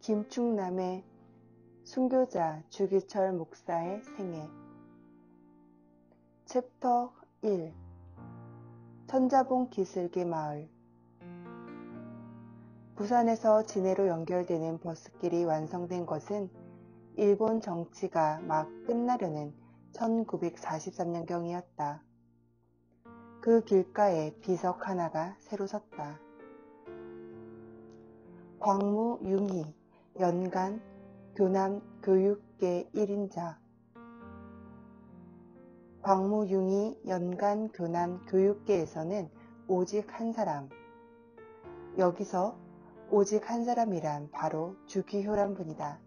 김충남의 순교자 주기철 목사의 생애. 챕터 1. 천자봉 기슭의 마을. 부산에서 진해로 연결되는 버스길이 완성된 것은 일본 정치가 막 끝나려는 1943년경이었다. 그 길가에 비석 하나가 새로 섰다. 광무융희 연간 교남교육계 1인자. 광무융희 연간 교남교육계에서는 오직 한 사람. 여기서 오직 한 사람이란 바로 주기효란 분이다.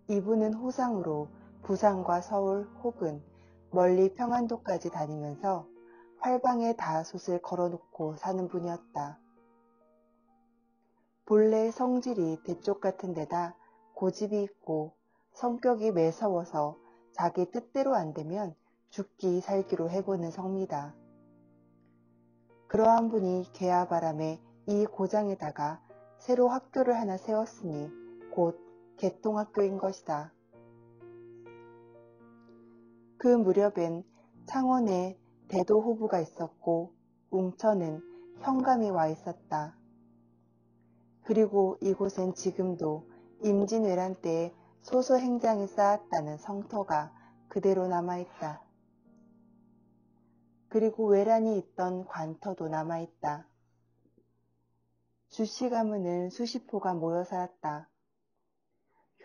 이분은 호상으로 부산과 서울 혹은 멀리 평안도까지 다니면서 활방에 다 솥을 걸어놓고 사는 분이었다. 본래 성질이 대쪽 같은 데다 고집이 있고 성격이 매서워서 자기 뜻대로 안 되면 죽기 살기로 해보는 성미다. 그러한 분이 개화바람에 이 고장에다가 새로 학교를 하나 세웠으니 곧 개통학교인 것이다. 그 무렵엔 창원에 대도호부가 있었고 웅천은 현감이 와 있었다. 그리고 이곳엔 지금도 임진왜란 때에 소서행장이 쌓았다는 성터가 그대로 남아있다. 그리고 외란이 있던 관터도 남아있다. 주씨 가문은 수십 호가 모여 살았다.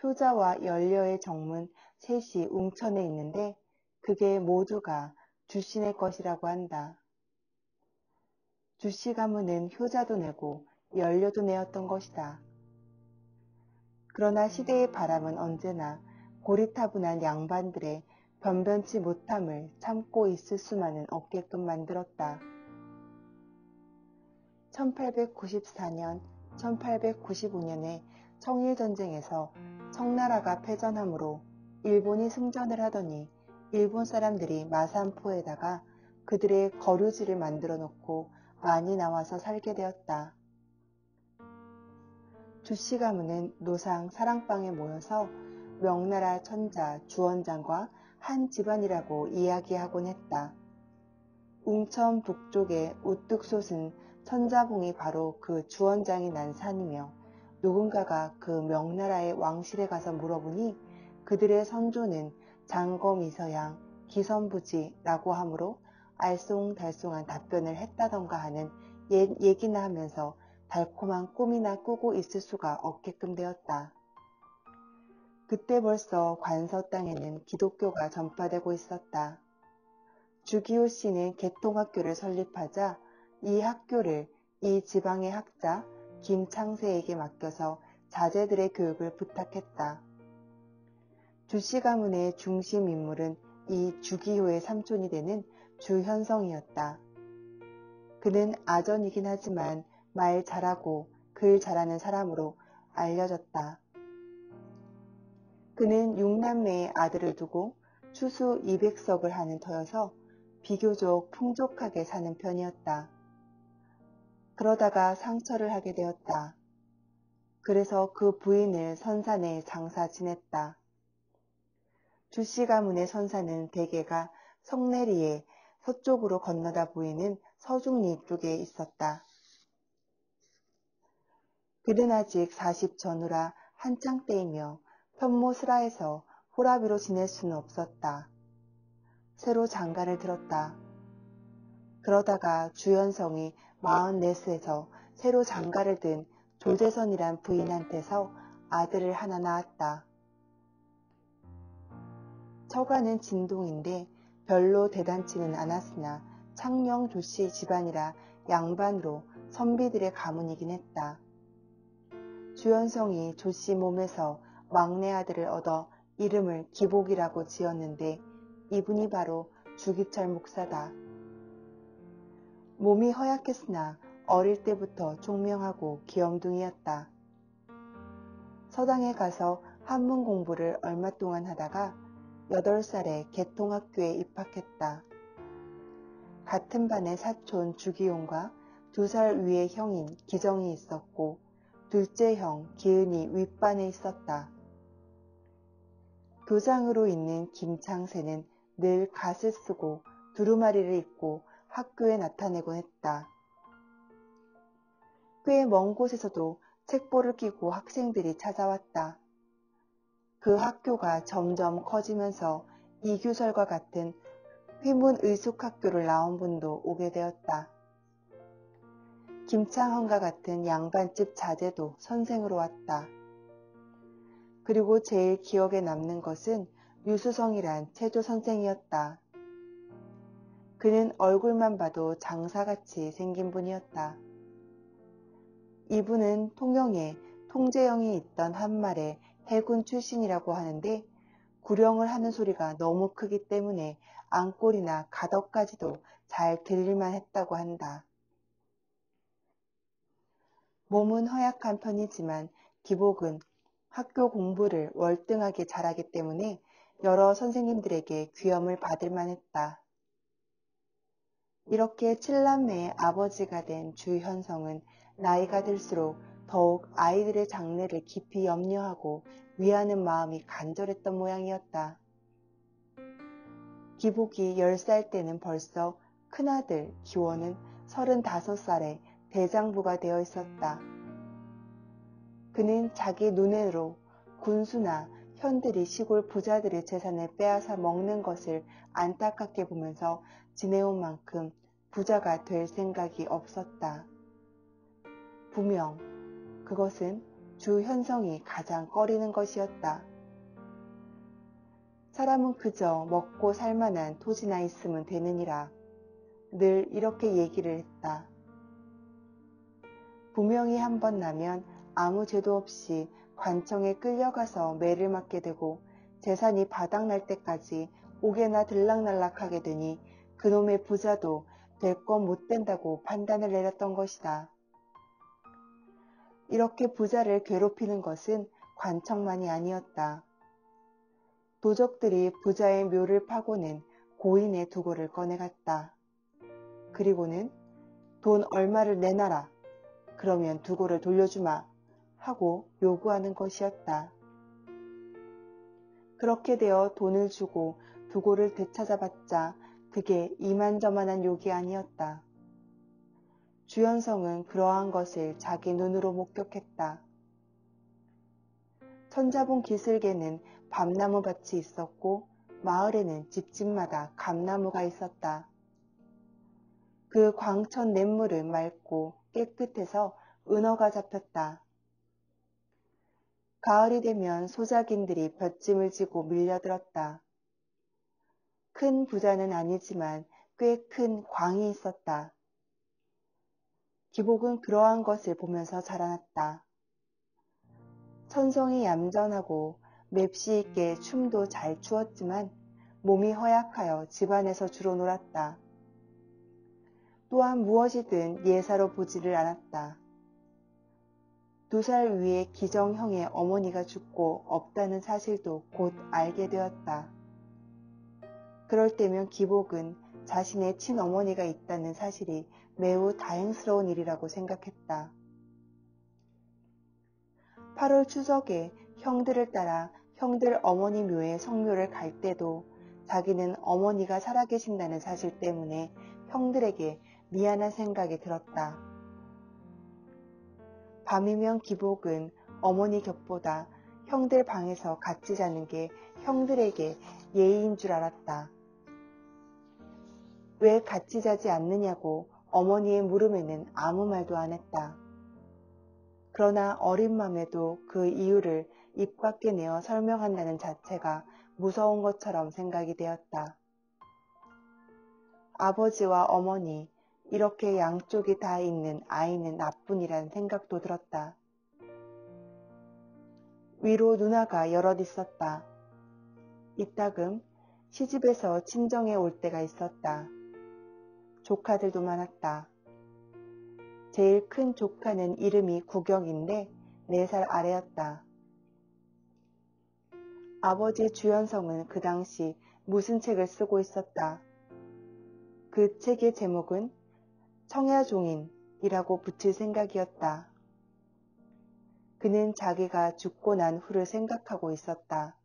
효자와 연려의 정문 셋이 웅천에 있는데 그게 모두가 주씨네 것이라고 한다. 주씨 가문은 효자도 내고 연려도 내었던 것이다. 그러나 시대의 바람은 언제나 고리타분한 양반들의 변변치 못함을 참고 있을 수만은 없게끔 만들었다. 1894년, 1895년에 청일전쟁에서 청나라가 패전하므로 일본이 승전을 하더니 일본 사람들이 마산포에다가 그들의 거류지를 만들어 놓고 많이 나와서 살게 되었다. 주씨 가문은 노상 사랑방에 모여서 명나라 천자 주원장과 한 집안이라고 이야기하곤 했다. 웅천 북쪽의 우뚝솟은 천자봉이 바로 그 주원장이 난 산이며 누군가가 그 명나라의 왕실에 가서 물어보니 그들의 선조는 장검이서양 기선부지라고 하므로 알쏭달쏭한 답변을 했다던가 하는 옛 얘기나 하면서 달콤한 꿈이나 꾸고 있을 수가 없게끔 되었다. 그때 벌써 관서 땅에는 기독교가 전파되고 있었다. 주기호 씨는 개통학교를 설립하자 이 학교를 이 지방의 학자 김창세에게 맡겨서 자제들의 교육을 부탁했다. 주씨 가문의 중심 인물은 이 주기호의 삼촌이 되는 주현성이었다. 그는 아전이긴 하지만 말 잘하고 글 잘하는 사람으로 알려졌다. 그는 6남매의 아들을 두고 추수 200석을 하는 터여서 비교적 풍족하게 사는 편이었다. 그러다가 상처를 하게 되었다. 그래서 그 부인을 선산에 장사 지냈다. 주씨 가문의 선산은 대개가 성내리에 서쪽으로 건너다 보이는 서중리 쪽에 있었다. 그는 아직 40 전후라 한창 때이며 편모스라에서 호라비로 지낼 수는 없었다. 새로 장가를 들었다. 그러다가 주현성이 44세에서 새로 장가를 든 조재선이란 부인한테서 아들을 하나 낳았다. 처가는 진동인데 별로 대단치는 않았으나 창녕 조씨 집안이라 양반으로 선비들의 가문이긴 했다. 주현성이 조씨 몸에서 막내 아들을 얻어 이름을 기복이라고 지었는데 이분이 바로 주기철 목사다. 몸이 허약했으나 어릴 때부터 총명하고 귀염둥이였다. 서당에 가서 한문 공부를 얼마 동안 하다가 8살에 개통학교에 입학했다. 같은 반에 사촌 주기용과 2살 위의 형인 기정이 있었고 둘째 형 기은이 윗반에 있었다. 교장으로 있는 김창세는 늘 갓을 쓰고 두루마리를 입고 학교에 나타내곤 했다. 꽤 먼 곳에서도 책보를 끼고 학생들이 찾아왔다. 그 학교가 점점 커지면서 이규설과 같은 휘문의숙학교를 나온 분도 오게 되었다. 김창헌과 같은 양반집 자제도 선생으로 왔다. 그리고 제일 기억에 남는 것은 유수성이란 체조 선생이었다. 그는 얼굴만 봐도 장사같이 생긴 분이었다. 이분은 통영에 통제영이 있던 한말의 해군 출신이라고 하는데 구령을 하는 소리가 너무 크기 때문에 앙골이나 가덕까지도 잘 들릴만 했다고 한다. 몸은 허약한 편이지만 기복은 학교 공부를 월등하게 잘하기 때문에 여러 선생님들에게 귀염을 받을 만했다. 이렇게 칠남매의 아버지가 된 주현성은 나이가 들수록 더욱 아이들의 장래를 깊이 염려하고 위하는 마음이 간절했던 모양이었다. 기복이 10살 때는 벌써 큰아들 기원은 35살에 대장부가 되어 있었다. 그는 자기 눈으로 군수나 현들이 시골 부자들의 재산을 빼앗아 먹는 것을 안타깝게 보면서 지내온 만큼 부자가 될 생각이 없었다. 분명 그것은 주현성이 가장 꺼리는 것이었다. 사람은 그저 먹고 살만한 토지나 있으면 되느니라. 늘 이렇게 얘기를 했다. 분명히 한 번 나면 아무 죄도 없이 관청에 끌려가서 매를 맞게 되고 재산이 바닥날 때까지 옥에나 들락날락하게 되니 그놈의 부자도 될 건 못 된다고 판단을 내렸던 것이다. 이렇게 부자를 괴롭히는 것은 관청만이 아니었다. 도적들이 부자의 묘를 파고는 고인의 두고를 꺼내갔다. 그리고는 돈 얼마를 내놔라. 그러면 두고를 돌려주마. 하고 요구하는 것이었다. 그렇게 되어 돈을 주고 두고를 되찾아봤자 그게 이만저만한 욕이 아니었다. 주현성은 그러한 것을 자기 눈으로 목격했다. 천자봉 기슭에는 밤나무밭이 있었고 마을에는 집집마다 감나무가 있었다. 그 광천 냇물은 맑고 깨끗해서 은어가 잡혔다. 가을이 되면 소작인들이 볏짐을 지고 밀려들었다. 큰 부자는 아니지만 꽤 큰 광이 있었다. 기복은 그러한 것을 보면서 자라났다. 천성이 얌전하고 맵시 있게 춤도 잘 추었지만 몸이 허약하여 집안에서 주로 놀았다. 또한 무엇이든 예사로 보지를 않았다. 2살 위에 기정형의 어머니가 죽고 없다는 사실도 곧 알게 되었다. 그럴 때면 기복은 자신의 친어머니가 있다는 사실이 매우 다행스러운 일이라고 생각했다. 8월 추석에 형들을 따라 형들 어머니 묘에 성묘를 갈 때도 자기는 어머니가 살아계신다는 사실 때문에 형들에게 미안한 생각이 들었다. 밤이면 기복은 어머니 곁보다 형들 방에서 같이 자는 게 형들에게 예의인 줄 알았다. 왜 같이 자지 않느냐고 어머니의 물음에는 아무 말도 안 했다. 그러나 어린 맘에도 그 이유를 입 밖에 내어 설명한다는 자체가 무서운 것처럼 생각이 되었다. 아버지와 어머니 이렇게 양쪽이 다 있는 아이는 나뿐이란 생각도 들었다. 위로 누나가 여럿 있었다. 이따금 시집에서 친정에 올 때가 있었다. 조카들도 많았다. 제일 큰 조카는 이름이 구경인데 4살 아래였다. 아버지 주현성은 그 당시 무슨 책을 쓰고 있었다. 그 책의 제목은 청야종인이라고 붙일 생각이었다. 그는 자기가 죽고 난 후를 생각하고 있었다.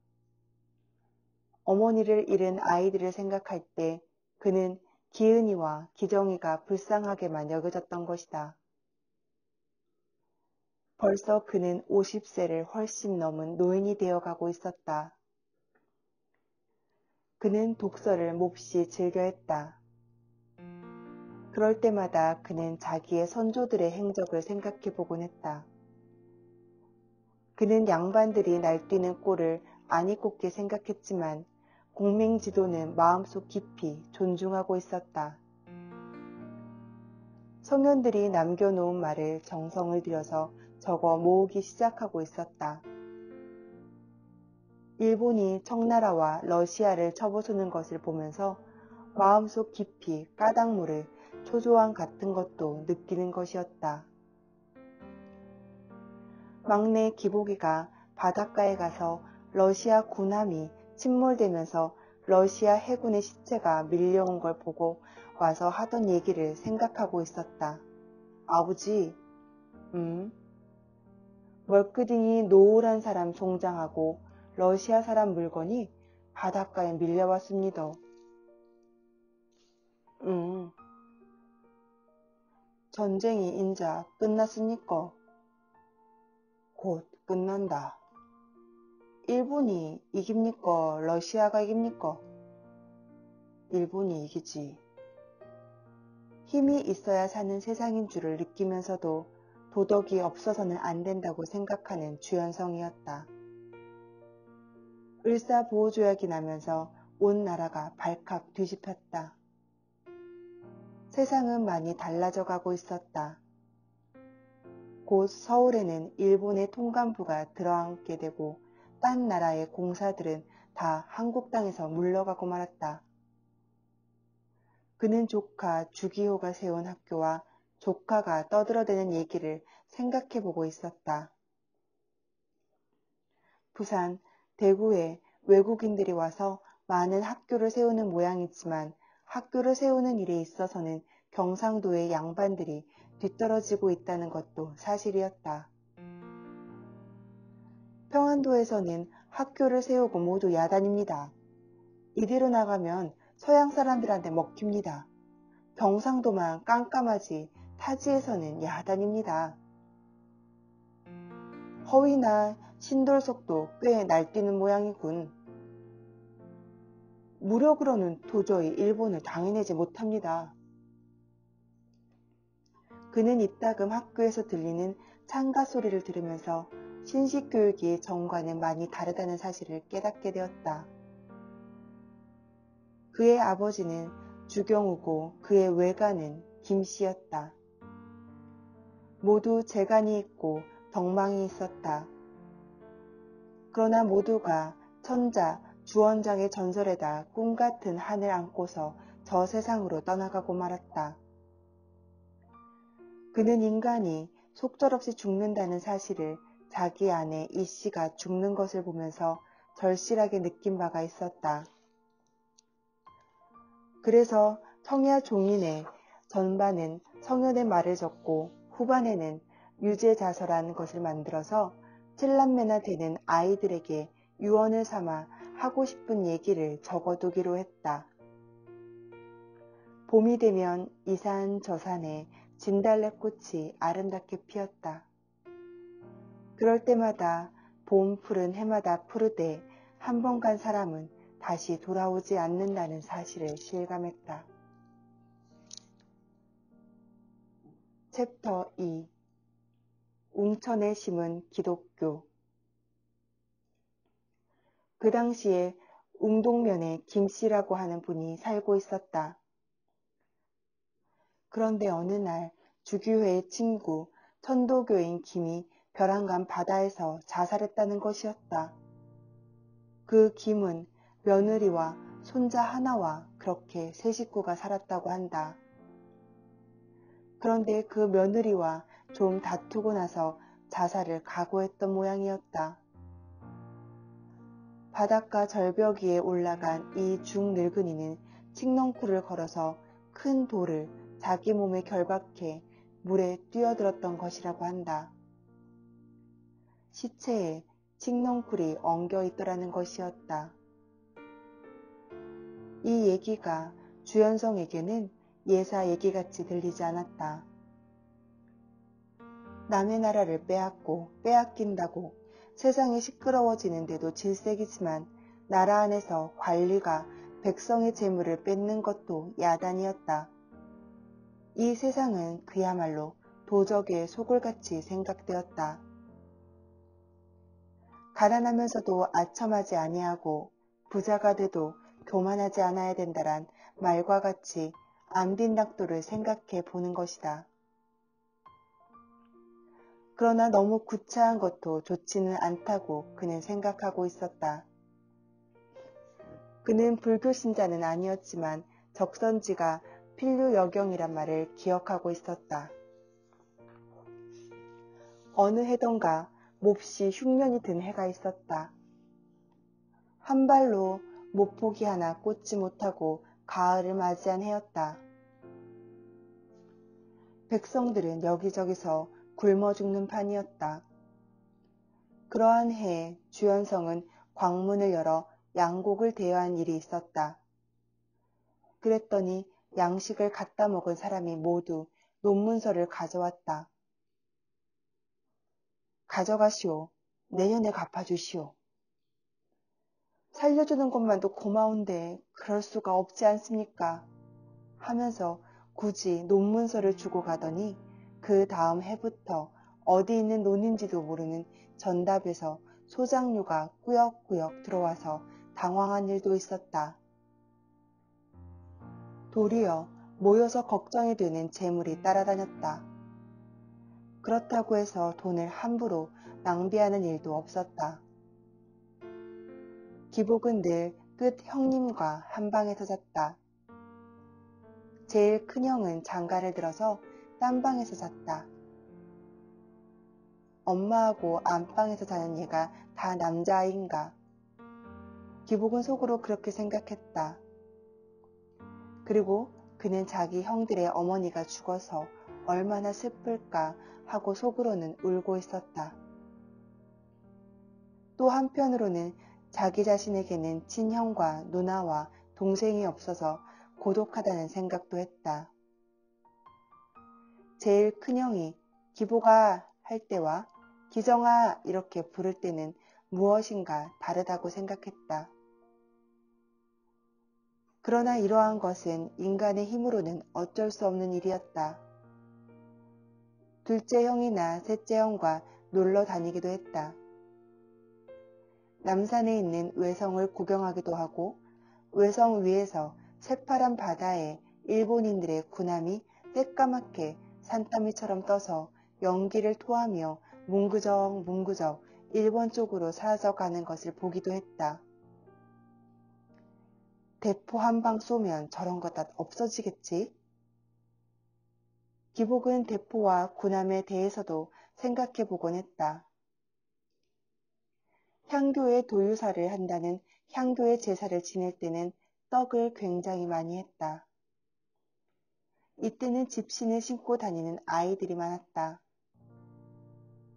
어머니를 잃은 아이들을 생각할 때 그는 기은이와 기정이가 불쌍하게만 여겨졌던 것이다. 벌써 그는 50세를 훨씬 넘은 노인이 되어가고 있었다. 그는 독서를 몹시 즐겨했다. 그럴 때마다 그는 자기의 선조들의 행적을 생각해보곤 했다. 그는 양반들이 날뛰는 꼴을 아니 꼽게 생각했지만 공맹지도는 마음속 깊이 존중하고 있었다. 성현들이 남겨놓은 말을 정성을 들여서 적어 모으기 시작하고 있었다. 일본이 청나라와 러시아를 쳐부수는 것을 보면서 마음속 깊이 까닭 모를 초조함 같은 것도 느끼는 것이었다. 막내 기복이가 바닷가에 가서 러시아 군함이 침몰되면서 러시아 해군의 시체가 밀려온 걸 보고 와서 하던 얘기를 생각하고 있었다. 아버지, 멀끄댕이 노을한 사람 송장하고 러시아 사람 물건이 바닷가에 밀려왔습니다. 전쟁이 인자 끝났으니까 곧 끝난다. 일본이 이깁니까? 러시아가 이깁니까? 일본이 이기지. 힘이 있어야 사는 세상인 줄을 느끼면서도 도덕이 없어서는 안 된다고 생각하는 주연성이었다. 을사보호조약이 나면서 온 나라가 발칵 뒤집혔다. 세상은 많이 달라져 가고 있었다. 곧 서울에는 일본의 통감부가 들어앉게 되고 딴 나라의 공사들은 다 한국 땅에서 물러가고 말았다. 그는 조카 주기호가 세운 학교와 조카가 떠들어대는 얘기를 생각해보고 있었다. 부산, 대구에 외국인들이 와서 많은 학교를 세우는 모양이지만 학교를 세우는 일에 있어서는 경상도의 양반들이 뒤떨어지고 있다는 것도 사실이었다. 평안도에서는 학교를 세우고 모두 야단입니다. 이대로 나가면 서양 사람들한테 먹힙니다. 경상도만 깜깜하지 타지에서는 야단입니다. 허위나 신돌석도 꽤 날뛰는 모양이군. 무력으로는 도저히 일본을 당해내지 못합니다. 그는 이따금 학교에서 들리는 창가 소리를 들으면서 신식교육이 전과는 많이 다르다는 사실을 깨닫게 되었다. 그의 아버지는 주경우고 그의 외가는 김씨였다. 모두 재간이 있고 덕망이 있었다. 그러나 모두가 천자, 주원장의 전설에다 꿈같은 한을 안고서 저 세상으로 떠나가고 말았다. 그는 인간이 속절없이 죽는다는 사실을 자기 아내 이씨가 죽는 것을 보면서 절실하게 느낀 바가 있었다. 그래서 청야 종인의 전반은 성현의 말을 적고 후반에는 유제자서라는 것을 만들어서 7남매나 되는 아이들에게 유언을 삼아 하고 싶은 얘기를 적어두기로 했다. 봄이 되면 이 산 저 산에 진달래꽃이 아름답게 피었다. 그럴 때마다 봄 푸른 해마다 푸르되 한 번 간 사람은 다시 돌아오지 않는다는 사실을 실감했다. 챕터 2 웅천에 심은 기독교. 그 당시에 웅동면에 김씨라고 하는 분이 살고 있었다. 그런데 어느 날 주규회의 친구 천도교인 김이 벼랑간 바다에서 자살했다는 것이었다. 그 김은 며느리와 손자 하나와 그렇게 세 식구가 살았다고 한다. 그런데 그 며느리와 좀 다투고 나서 자살을 각오했던 모양이었다. 바닷가 절벽 위에 올라간 이 중늙은이는 칡넝쿨을 걸어서 큰 돌을 자기 몸에 결박해 물에 뛰어들었던 것이라고 한다. 시체에 칡넝쿨이 엉겨 있더라는 것이었다. 이 얘기가 주연성에게는 예사 얘기같이 들리지 않았다. 남의 나라를 빼앗고 빼앗긴다고 세상이 시끄러워지는데도 질색이지만 나라 안에서 관리가 백성의 재물을 뺏는 것도 야단이었다. 이 세상은 그야말로 도적의 소굴같이 생각되었다. 가난하면서도 아첨하지 아니하고 부자가 돼도 교만하지 않아야 된다란 말과 같이 안빈낙도를 생각해 보는 것이다. 그러나 너무 구차한 것도 좋지는 않다고 그는 생각하고 있었다. 그는 불교 신자는 아니었지만 적선지가 필류여경이란 말을 기억하고 있었다. 어느 해던가 몹시 흉년이 든 해가 있었다. 한 발로 못포기 하나 꽂지 못하고 가을을 맞이한 해였다. 백성들은 여기저기서 굶어 죽는 판이었다. 그러한 해에 주연성은 광문을 열어 양곡을 대여한 일이 있었다. 그랬더니 양식을 갖다 먹은 사람이 모두 논문서를 가져왔다. 가져가시오. 내년에 갚아주시오. 살려주는 것만도 고마운데 그럴 수가 없지 않습니까? 하면서 굳이 논문서를 주고 가더니 그 다음 해부터 어디 있는 논인지도 모르는 전답에서 소장류가 꾸역꾸역 들어와서 당황한 일도 있었다. 도리어 모여서 걱정이 되는 재물이 따라다녔다. 그렇다고 해서 돈을 함부로 낭비하는 일도 없었다. 기복은 늘 끝 형님과 한 방에서 잤다. 제일 큰형은 장가를 들어서 딴 방에서 잤다. 엄마하고 안방에서 자는 얘가 다 남자아이인가. 기복은 속으로 그렇게 생각했다. 그리고 그는 자기 형들의 어머니가 죽어서 얼마나 슬플까 하고 속으로는 울고 있었다. 또 한편으로는 자기 자신에게는 친형과 누나와 동생이 없어서 고독하다는 생각도 했다. 제일 큰형이 기복아 할 때와 기정아 이렇게 부를 때는 무엇인가 다르다고 생각했다. 그러나 이러한 것은 인간의 힘으로는 어쩔 수 없는 일이었다. 둘째 형이나 셋째 형과 놀러 다니기도 했다. 남산에 있는 외성을 구경하기도 하고 외성 위에서 새파란 바다에 일본인들의 군함이 새까맣게 산더미처럼 떠서 연기를 토하며 뭉그적 일본 쪽으로 사라져가는 것을 보기도 했다. 대포 한 방 쏘면 저런 것 다 없어지겠지? 기복은 대포와 군함에 대해서도 생각해 보곤 했다. 향교의 도유사를 한다는 향교의 제사를 지낼 때는 떡을 굉장히 많이 했다. 이때는 집신을 신고 다니는 아이들이 많았다.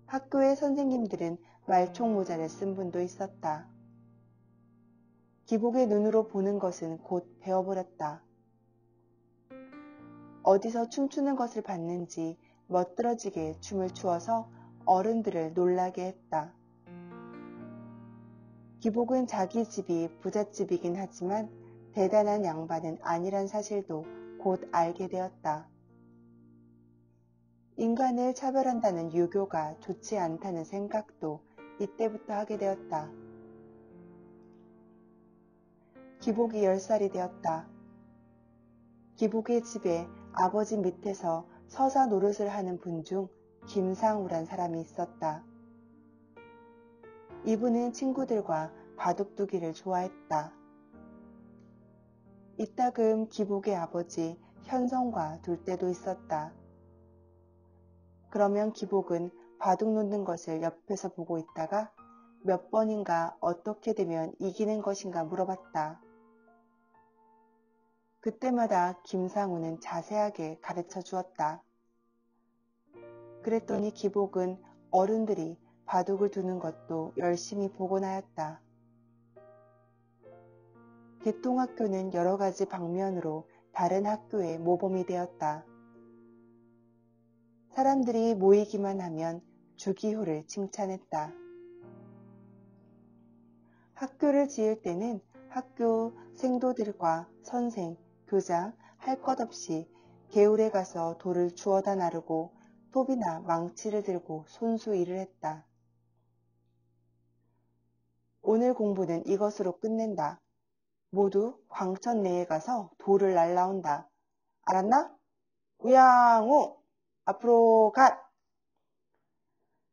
학교의 선생님들은 말총 모자를 쓴 분도 있었다. 기복의 눈으로 보는 것은 곧 배워버렸다. 어디서 춤추는 것을 봤는지 멋들어지게 춤을 추어서 어른들을 놀라게 했다. 기복은 자기 집이 부잣집이긴 하지만 대단한 양반은 아니란 사실도 곧 알게 되었다. 인간을 차별한다는 유교가 좋지 않다는 생각도 이때부터 하게 되었다. 기복이 10살이 되었다. 기복의 집에 아버지 밑에서 서사 노릇을 하는 분 중 김상우란 사람이 있었다. 이분은 친구들과 바둑두기를 좋아했다. 이따금 기복의 아버지 현성과 둘 때도 있었다. 그러면 기복은 바둑 놓는 것을 옆에서 보고 있다가 몇 번인가 어떻게 되면 이기는 것인가 물어봤다. 그때마다 김상우는 자세하게 가르쳐 주었다. 그랬더니 기복은 어른들이 바둑을 두는 것도 열심히 보곤 하였다. 개통학교는 여러 가지 방면으로 다른 학교의 모범이 되었다. 사람들이 모이기만 하면 주기호를 칭찬했다. 학교를 지을 때는 학교 생도들과 선생, 교장 할 것 없이 개울에 가서 돌을 주워다 나르고 톱이나 망치를 들고 손수 일을 했다. 오늘 공부는 이것으로 끝낸다. 모두 광천 내에 가서 돌을 날라온다. 알았나? 우양우! 앞으로 갓!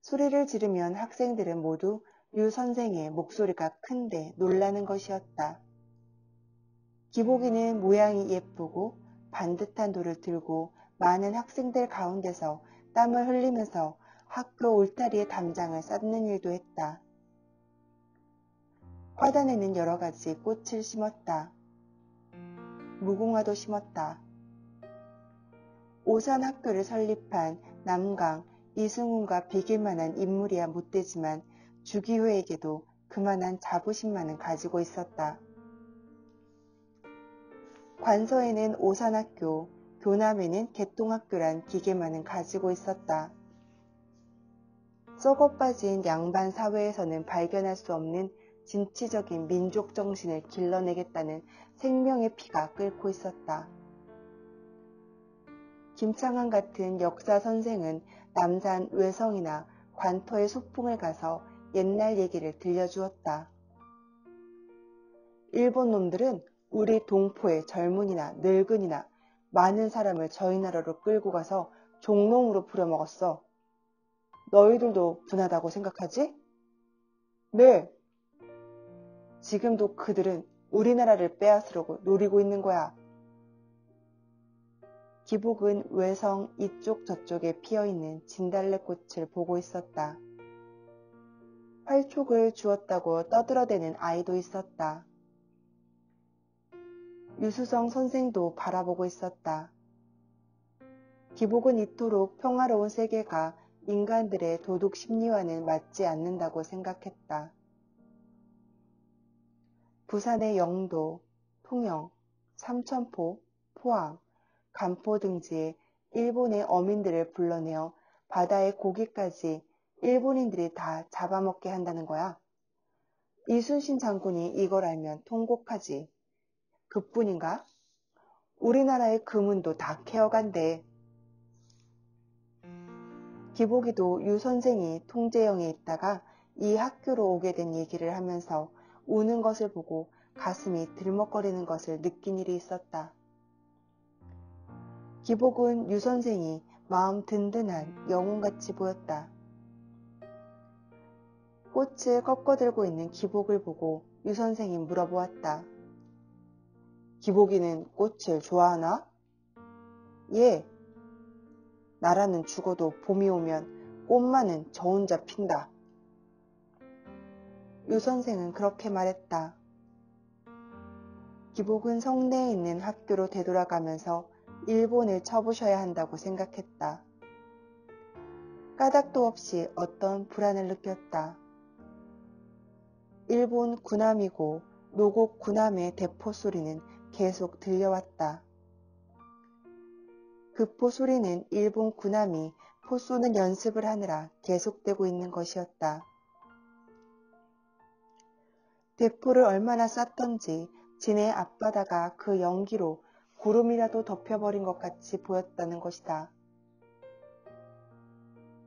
소리를 지르면 학생들은 모두 유 선생의 목소리가 큰데 놀라는 것이었다. 기복이는 모양이 예쁘고 반듯한 돌을 들고 많은 학생들 가운데서 땀을 흘리면서 학교 울타리에 담장을 쌓는 일도 했다. 화단에는 여러 가지 꽃을 심었다. 무궁화도 심었다. 오산 학교를 설립한 남강, 이승훈과 비길 만한 인물이야 못되지만 주기호에게도 그만한 자부심만은 가지고 있었다. 관서에는 오산학교, 교남에는 개통학교란 기계만은 가지고 있었다. 썩어 빠진 양반 사회에서는 발견할 수 없는 진취적인 민족 정신을 길러내겠다는 생명의 피가 끓고 있었다. 김창완 같은 역사 선생은 남산 외성이나 관터의 소풍을 가서 옛날 얘기를 들려주었다. 일본 놈들은 우리 동포의 젊은이나 늙은이나 많은 사람을 저희 나라로 끌고 가서 종농으로 부려먹었어. 너희들도 분하다고 생각하지? 네. 지금도 그들은 우리나라를 빼앗으려고 노리고 있는 거야. 기복은 외성 이쪽 저쪽에 피어있는 진달래꽃을 보고 있었다. 활촉을 주었다고 떠들어대는 아이도 있었다. 유수성 선생도 바라보고 있었다. 기복은 이토록 평화로운 세계가 인간들의 도덕 심리와는 맞지 않는다고 생각했다. 부산의 영도, 통영, 삼천포, 포항, 간포 등지에 일본의 어민들을 불러내어 바다의 고기까지 일본인들이 다 잡아먹게 한다는 거야. 이순신 장군이 이걸 알면 통곡하지. 그뿐인가? 우리나라의 금은도 다 캐어간대. 기복이도 유 선생이 통제영에 있다가 이 학교로 오게 된 얘기를 하면서 우는 것을 보고 가슴이 들먹거리는 것을 느낀 일이 있었다. 기복은 유 선생이 마음 든든한 영웅같이 보였다. 꽃을 꺾어들고 있는 기복을 보고 유 선생이 물어보았다. 기복이는 꽃을 좋아하나? 예. 나라는 죽어도 봄이 오면 꽃만은 저 혼자 핀다. 유 선생은 그렇게 말했다. 기복은 성내에 있는 학교로 되돌아가면서 일본을 쳐부셔야 한다고 생각했다. 까닭도 없이 어떤 불안을 느꼈다. 일본 군함이고 노곡 군함의 대포 소리는 계속 들려왔다. 그 포 소리는 일본 군함이 포 쏘는 연습을 하느라 계속되고 있는 것이었다. 대포를 얼마나 쐈던지 진해 앞바다가 그 연기로 구름이라도 덮여버린 것 같이 보였다는 것이다.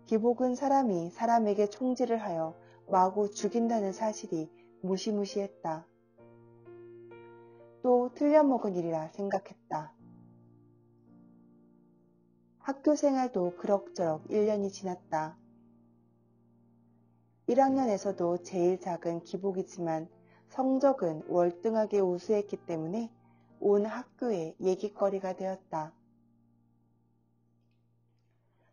기복은 사람이 사람에게 총질을 하여 마구 죽인다는 사실이 무시무시했다. 또 틀려먹은 일이라 생각했다. 학교 생활도 그럭저럭 1년이 지났다. 1학년에서도 제일 작은 기복이지만 성적은 월등하게 우수했기 때문에 온 학교의 얘기거리가 되었다.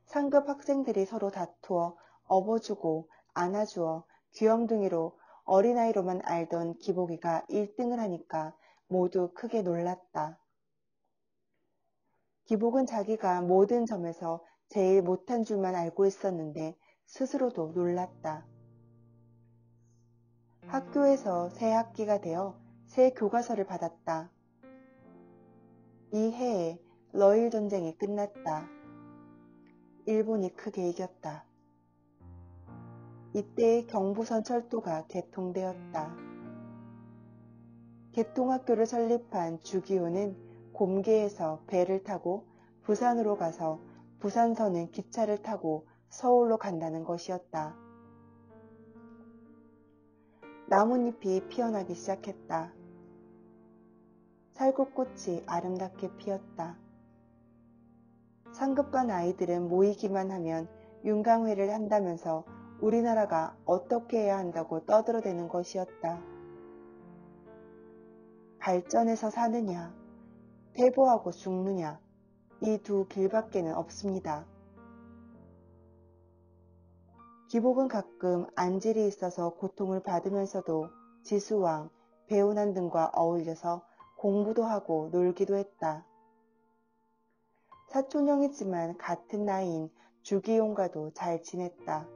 상급 학생들이 서로 다투어 업어주고 안아주어 귀염둥이로 어린아이로만 알던 기복이가 1등을 하니까 모두 크게 놀랐다. 기복은 자기가 모든 점에서 제일 못한 줄만 알고 있었는데 스스로도 놀랐다. 학교에서 새 학기가 되어 새 교과서를 받았다. 이 해에 러일 전쟁이 끝났다. 일본이 크게 이겼다. 이때 경부선 철도가 개통되었다. 개통학교를 설립한 주기호는 곰계에서 배를 타고 부산으로 가서 부산서는 기차를 타고 서울로 간다는 것이었다. 나뭇잎이 피어나기 시작했다. 살구꽃이 아름답게 피었다. 상급반 아이들은 모이기만 하면 윤강회를 한다면서 우리나라가 어떻게 해야 한다고 떠들어대는 것이었다. 발전해서 사느냐, 퇴보하고 죽느냐, 이 두 길밖에는 없습니다. 기복은 가끔 안질이 있어서 고통을 받으면서도 지수왕, 배운한 등과 어울려서 공부도 하고 놀기도 했다. 사촌형이지만 같은 나이인 주기용과도 잘 지냈다.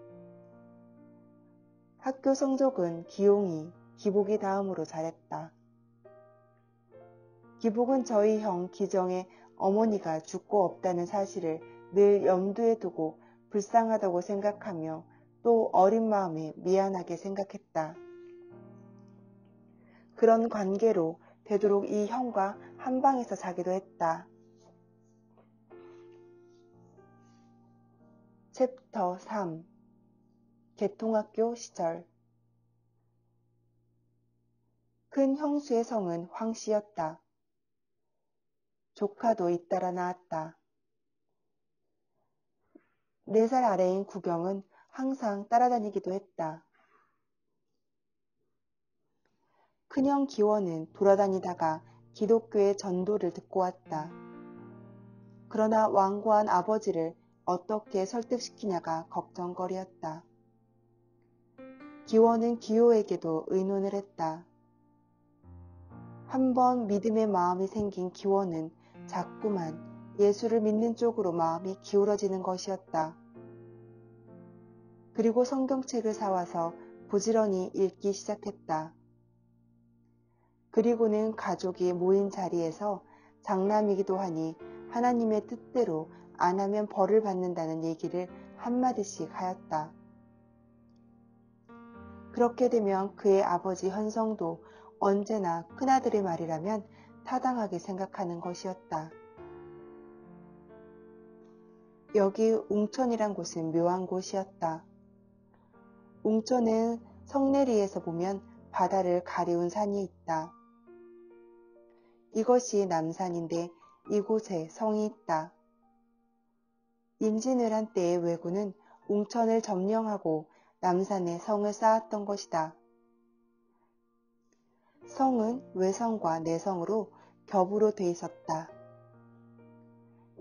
학교 성적은 기용이, 기복이 다음으로 잘했다. 기복은 저희 형 기정의 어머니가 죽고 없다는 사실을 늘 염두에 두고 불쌍하다고 생각하며 또 어린 마음에 미안하게 생각했다. 그런 관계로 되도록 이 형과 한 방에서 자기도 했다. 챕터 3 개통학교 시절 큰 형수의 성은 황씨였다. 조카도 잇따라 낳았다. 4살 아래인 구경은 항상 따라다니기도 했다. 큰형 기원은 돌아다니다가 기독교의 전도를 듣고 왔다. 그러나 완고한 아버지를 어떻게 설득시키냐가 걱정거리였다. 기원은 기호에게도 의논을 했다. 한번 믿음의 마음이 생긴 기원은 자꾸만 예수를 믿는 쪽으로 마음이 기울어지는 것이었다. 그리고 성경책을 사와서 부지런히 읽기 시작했다. 그리고는 가족이 모인 자리에서 장남이기도 하니 하나님의 뜻대로 안 하면 벌을 받는다는 얘기를 한마디씩 하였다. 그렇게 되면 그의 아버지 현성도 언제나 큰아들의 말이라면 타당하게 생각하는 것이었다. 여기 웅천이란 곳은 묘한 곳이었다. 웅천은 성내리에서 보면 바다를 가리운 산이 있다. 이것이 남산인데 이곳에 성이 있다. 임진왜란 때의 왜군은 웅천을 점령하고 남산에 성을 쌓았던 것이다. 성은 외성과 내성으로 겹으로 돼 있었다.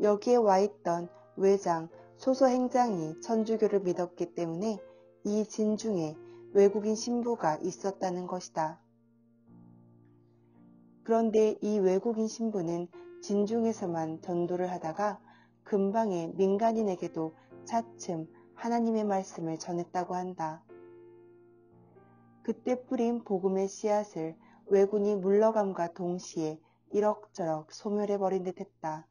여기에 와 있던 외장, 소서행장이 천주교를 믿었기 때문에 이 진중에 외국인 신부가 있었다는 것이다. 그런데 이 외국인 신부는 진중에서만 전도를 하다가 근방의 민간인에게도 차츰 하나님의 말씀을 전했다고 한다. 그때 뿌린 복음의 씨앗을 왜군이 물러감과 동시에 이럭저럭 소멸해버린 듯 했다.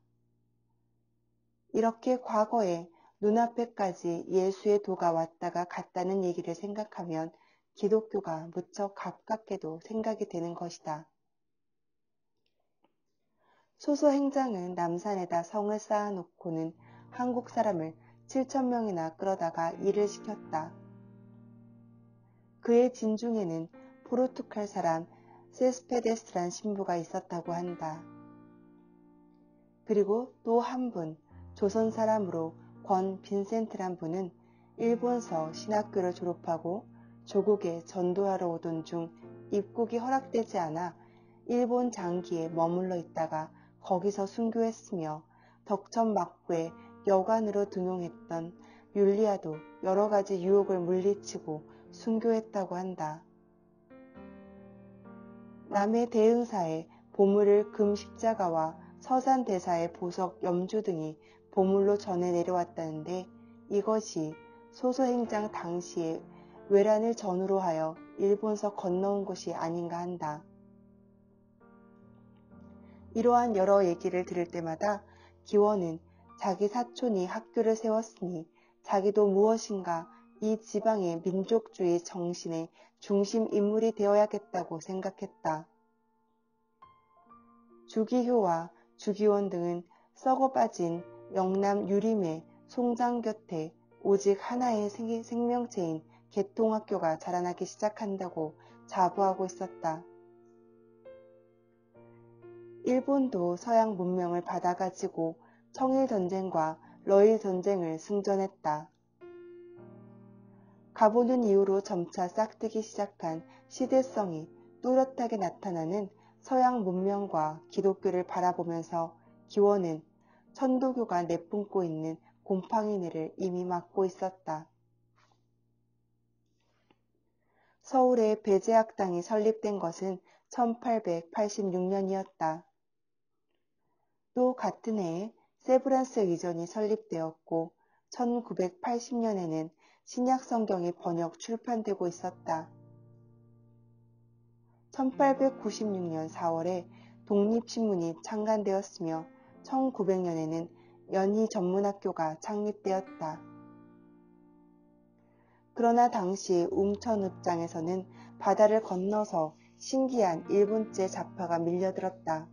이렇게 과거에 눈앞에까지 예수의 도가 왔다가 갔다는 얘기를 생각하면 기독교가 무척 가깝게도 생각이 되는 것이다. 소서행장은 남산에다 성을 쌓아놓고는 한국 사람을 7,000명이나 끌어다가 일을 시켰다. 그의 진중에는 포르투갈 사람 세스페데스란 신부가 있었다고 한다. 그리고 또 한 분, 조선 사람으로 권 빈센트란 분은 일본서 신학교를 졸업하고 조국에 전도하러 오던 중 입국이 허락되지 않아 일본 장기에 머물러 있다가 거기서 순교했으며 덕천막부에 여관으로 등용했던 율리아도 여러 가지 유혹을 물리치고 순교했다고 한다. 남해 대흥사에 보물을 금 십자가와 서산 대사의 보석 염주 등이 보물로 전해 내려왔다는데 이것이 소서행장 당시에 외란을 전후로 하여 일본서 건너온 것이 아닌가 한다. 이러한 여러 얘기를 들을 때마다 기원은 자기 사촌이 학교를 세웠으니 자기도 무엇인가 이 지방의 민족주의 정신의 중심 인물이 되어야겠다고 생각했다. 주기효와 주기원 등은 썩어 빠진 영남 유림의 송장 곁에 오직 하나의 생명체인 개통학교가 자라나기 시작한다고 자부하고 있었다. 일본도 서양 문명을 받아가지고 청일전쟁과 러일전쟁을 승전했다. 가보는 이후로 점차 싹트기 시작한 시대성이 뚜렷하게 나타나는 서양 문명과 기독교를 바라보면서 기원은 천도교가 내뿜고 있는 곰팡이들을 이미 맡고 있었다. 서울에 배제학당이 설립된 것은 1886년이었다. 또 같은 해에 세브란스 의전이 설립되었고 1980년에는 신약성경이 번역 출판되고 있었다. 1896년 4월에 독립신문이 창간되었으며 1900년에는 연희전문학교가 창립되었다. 그러나 당시 웅천읍장에서는 바다를 건너서 신기한 일본제 잡화가 밀려들었다.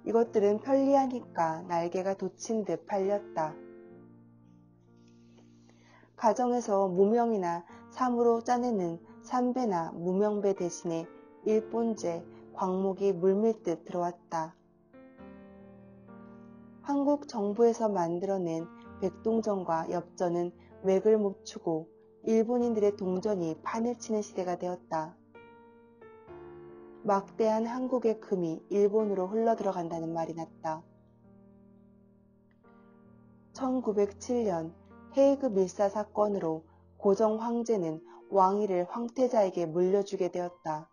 이것들은 편리하니까 날개가 돋친 듯 팔렸다. 가정에서 무명이나 삼으로 짜내는 삼배나 무명배 대신에 일본제 광목이 물밀듯 들어왔다. 한국 정부에서 만들어낸 백동전과 엽전은 맥을 못 추고 일본인들의 동전이 판을 치는 시대가 되었다. 막대한 한국의 금이 일본으로 흘러들어간다는 말이 났다. 1907년 헤이그 밀사 사건으로 고정 황제는 왕위를 황태자에게 물려주게 되었다.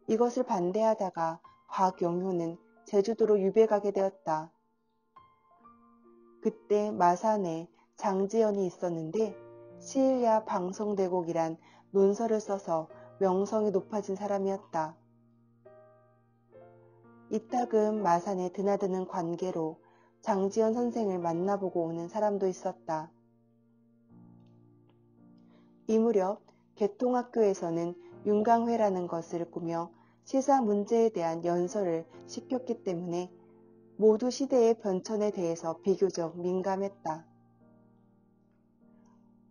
이것을 반대하다가 곽영효는 제주도로 유배가게 되었다. 그때 마산에 장지연이 있었는데 시일야 방성대곡이란 논설을 써서 명성이 높아진 사람이었다. 이따금 마산에 드나드는 관계로 장지연 선생을 만나보고 오는 사람도 있었다. 이 무렵 개통학교에서는 윤강회라는 것을 꾸며 시사 문제에 대한 연설을 시켰기 때문에 모두 시대의 변천에 대해서 비교적 민감했다.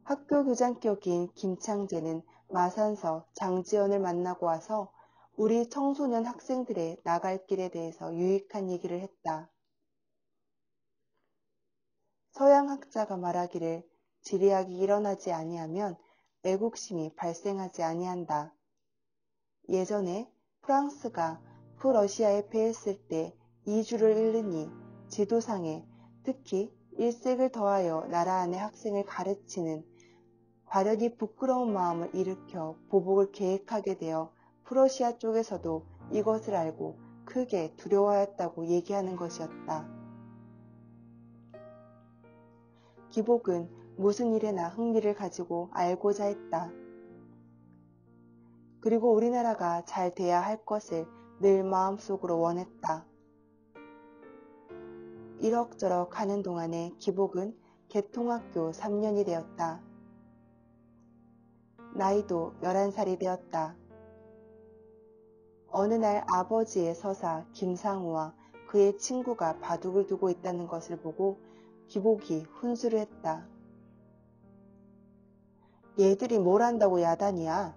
학교 교장격인 김창재는 마산서 장지연을 만나고 와서 우리 청소년 학생들의 나갈 길에 대해서 유익한 얘기를 했다. 서양 학자가 말하기를 지리학이 일어나지 아니하면 애국심이 발생하지 아니한다. 예전에 프랑스가 프러시아에 패했을 때 2주를 잃으니 지도상에 특히 일색을 더하여 나라 안의 학생을 가르치는 과련히 부끄러운 마음을 일으켜 보복을 계획하게 되어 프러시아 쪽에서도 이것을 알고 크게 두려워하였다고 얘기하는 것이었다. 기복은 무슨 일에나 흥미를 가지고 알고자 했다. 그리고 우리나라가 잘 돼야 할 것을 늘 마음속으로 원했다. 이럭저럭 하는 동안에 기복은 개통학교 3년이 되었다. 나이도 11살이 되었다. 어느 날 아버지의 서사 김상우와 그의 친구가 바둑을 두고 있다는 것을 보고 기복이 훈수를 했다. 얘들이 뭘 한다고 야단이야?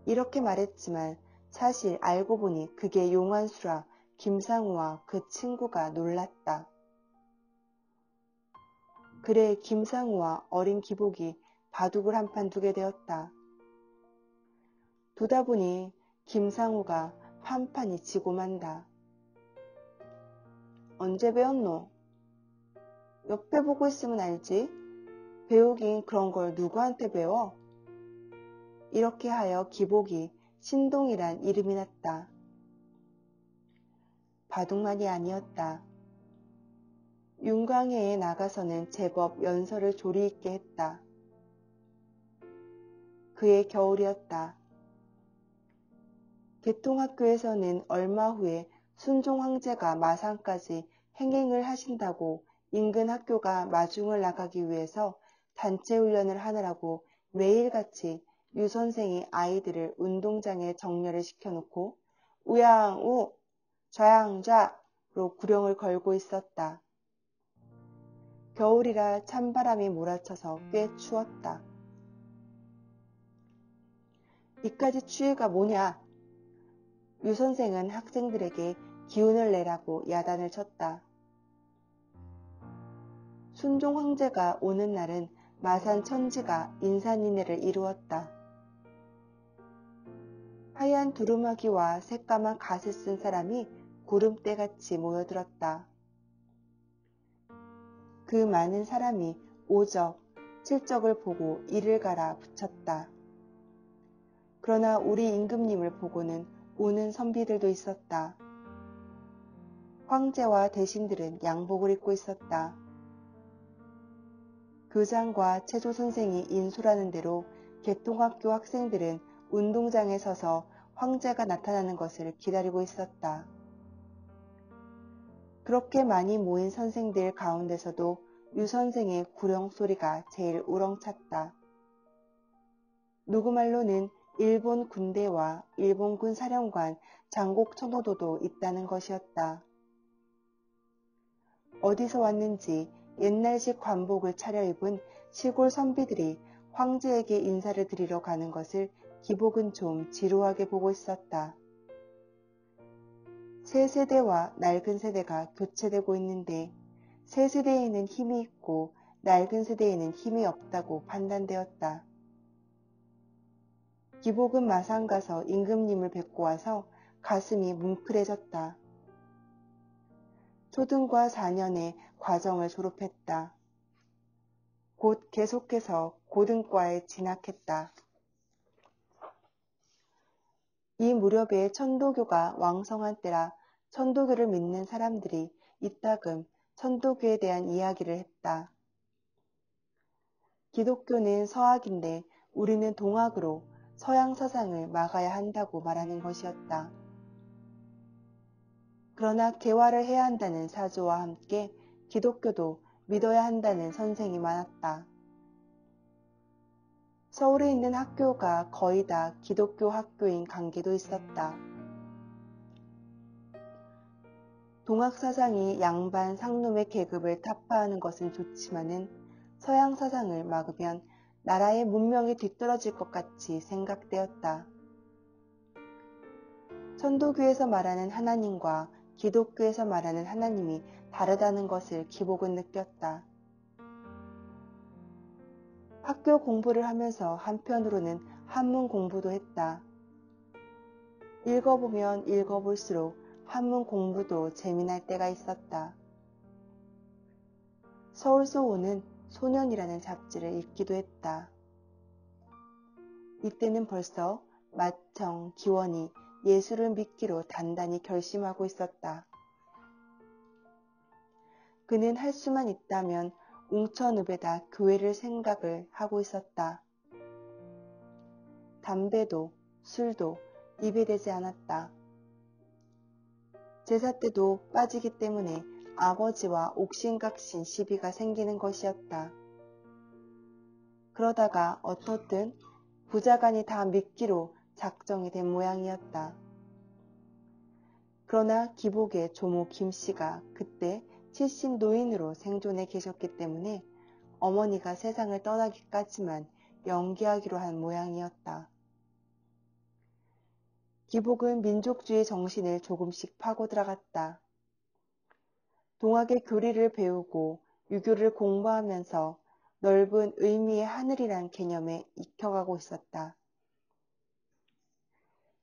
이렇게 말했지만 사실 알고 보니 그게 용한수라 김상우와 그 친구가 놀랐다. 그래 김상우와 어린 기복이 바둑을 한 판 두게 되었다. 두다 보니 김상우가 판판이 지고 만다. 언제 배웠노? 옆에 보고 있으면 알지. 배우긴 그런 걸 누구한테 배워? 이렇게 하여 기복이 신동이란 이름이 났다. 바둑만이 아니었다. 윤광회에 나가서는 제법 연설을 조리 있게 했다. 그해 겨울이었다. 개통학교에서는 얼마 후에 순종 황제가 마산까지 행행을 하신다고 인근 학교가 마중을 나가기 위해서 단체 훈련을 하느라고 매일같이 유 선생이 아이들을 운동장에 정렬을 시켜놓고 우양우 좌양좌로 구령을 걸고 있었다. 겨울이라 찬바람이 몰아쳐서 꽤 추웠다. 이까지 추위가 뭐냐? 유 선생은 학생들에게 기운을 내라고 야단을 쳤다. 순종 황제가 오는 날은 마산 천지가 인산인해를 이루었다. 하얀 두루마기와 새까만 갓을 쓴 사람이 구름대같이 모여들었다. 그 많은 사람이 오적, 칠적을 보고 이를 갈아 붙였다. 그러나 우리 임금님을 보고는 우는 선비들도 있었다. 황제와 대신들은 양복을 입고 있었다. 교장과 체조 선생이 인솔하는 대로 개통학교 학생들은 운동장에 서서 황제가 나타나는 것을 기다리고 있었다. 그렇게 많이 모인 선생들 가운데서도 유 선생의 구령 소리가 제일 우렁찼다. 누구 말로는 일본 군대와 일본군 사령관 장곡 천호도도 있다는 것이었다. 어디서 왔는지 옛날식 관복을 차려입은 시골 선비들이 황제에게 인사를 드리러 가는 것을 기복은 좀 지루하게 보고 있었다. 새 세대와 낡은 세대가 교체되고 있는데 새 세대에는 힘이 있고 낡은 세대에는 힘이 없다고 판단되었다. 기복은 마산 가서 임금님을 뵙고 와서 가슴이 뭉클해졌다. 초등과 4년의 과정을 졸업했다. 곧 계속해서 고등과에 진학했다. 이 무렵에 천도교가 왕성한 때라 천도교를 믿는 사람들이 이따금 천도교에 대한 이야기를 했다. 기독교는 서학인데 우리는 동학으로 서양 사상을 막아야 한다고 말하는 것이었다. 그러나 개화를 해야 한다는 사조와 함께 기독교도 믿어야 한다는 선생이 많았다. 서울에 있는 학교가 거의 다 기독교 학교인 관계도 있었다. 동학 사상이 양반 상놈의 계급을 타파하는 것은 좋지만은 서양 사상을 막으면 나라의 문명이 뒤떨어질 것 같이 생각되었다. 천도교에서 말하는 하나님과 기독교에서 말하는 하나님이 다르다는 것을 기복은 느꼈다. 학교 공부를 하면서 한편으로는 한문 공부도 했다. 읽어보면 읽어볼수록 한문 공부도 재미날 때가 있었다. 서울서 오는 소년이라는 잡지를 읽기도 했다. 이때는 벌써 마청, 기원이 예수를 믿기로 단단히 결심하고 있었다. 그는 할 수만 있다면 웅천읍에다 교회를 생각을 하고 있었다. 담배도 술도 입에 대지 않았다. 제사 때도 빠지기 때문에 아버지와 옥신각신 시비가 생기는 것이었다. 그러다가 어떻든 부자간이 다 믿기로 작정이 된 모양이었다. 그러나 기복의 조모 김씨가 그때 70 노인으로 생존해 계셨기 때문에 어머니가 세상을 떠나기까지만 연기하기로 한 모양이었다. 기복은 민족주의 정신을 조금씩 파고 들어갔다. 동학의 교리를 배우고 유교를 공부하면서 넓은 의미의 하늘이란 개념에 익혀가고 있었다.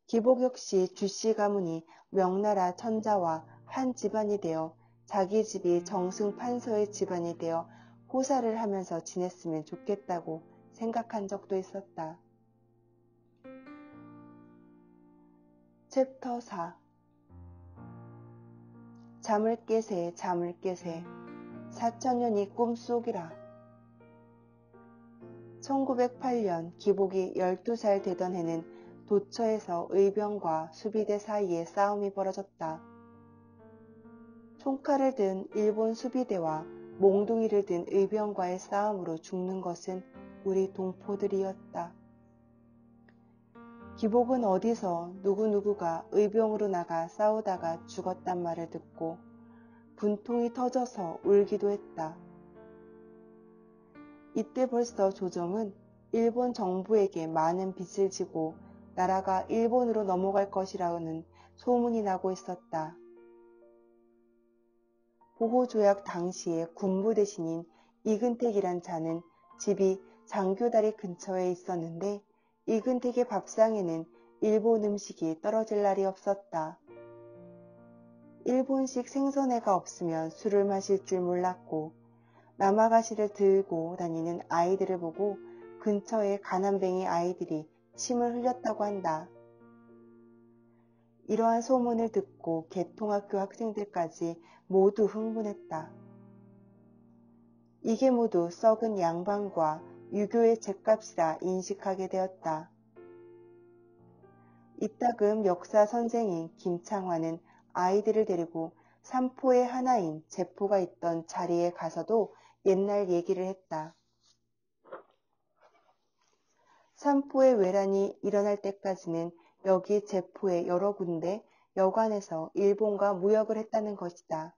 기복 역시 주씨 가문이 명나라 천자와 한 집안이 되어 자기 집이 정승판서의 집안이 되어 호사를 하면서 지냈으면 좋겠다고 생각한 적도 있었다. 챕터 4 잠을 깨세 잠을 깨세 4천년이 꿈속이라. 1908년 기복이 12살 되던 해는 도처에서 의병과 수비대 사이에 싸움이 벌어졌다. 총칼을 든 일본 수비대와 몽둥이를 든 의병과의 싸움으로 죽는 것은 우리 동포들이었다. 기복은 어디서 누구누구가 의병으로 나가 싸우다가 죽었단 말을 듣고 분통이 터져서 울기도 했다. 이때 벌써 조정은 일본 정부에게 많은 빚을 지고 나라가 일본으로 넘어갈 것이라는 소문이 나고 있었다. 보호조약 당시에 군부 대신인 이근택이란 자는 집이 장교다리 근처에 있었는데 이근택의 밥상에는 일본 음식이 떨어질 날이 없었다. 일본식 생선회가 없으면 술을 마실 줄 몰랐고 남아가시를 들고 다니는 아이들을 보고 근처의 가난뱅이 아이들이 침을 흘렸다고 한다. 이러한 소문을 듣고 개통학교 학생들까지 모두 흥분했다. 이게 모두 썩은 양반과 유교의 죗값이라 인식하게 되었다. 이따금 역사 선생인 김창환은 아이들을 데리고 삼포의 하나인 제포가 있던 자리에 가서도 옛날 얘기를 했다. 삼포의 외란이 일어날 때까지는 여기 제포의 여러 군데 여관에서 일본과 무역을 했다는 것이다.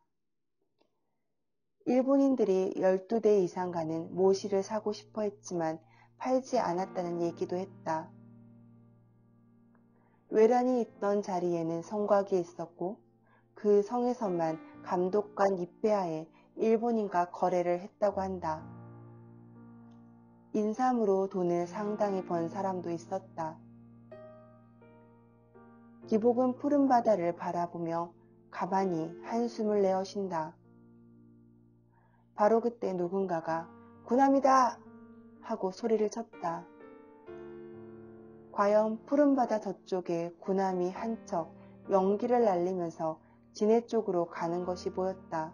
일본인들이 12대 이상 가는 모시를 사고 싶어 했지만 팔지 않았다는 얘기도 했다. 외란이 있던 자리에는 성곽이 있었고 그 성에서만 감독관 입배하에 일본인과 거래를 했다고 한다. 인삼으로 돈을 상당히 번 사람도 있었다. 기복은 푸른 바다를 바라보며 가만히 한숨을 내어 쉰다. 바로 그때 누군가가 군함이다! 하고 소리를 쳤다. 과연 푸른 바다 저쪽에 군함이 한 척 연기를 날리면서 진해 쪽으로 가는 것이 보였다.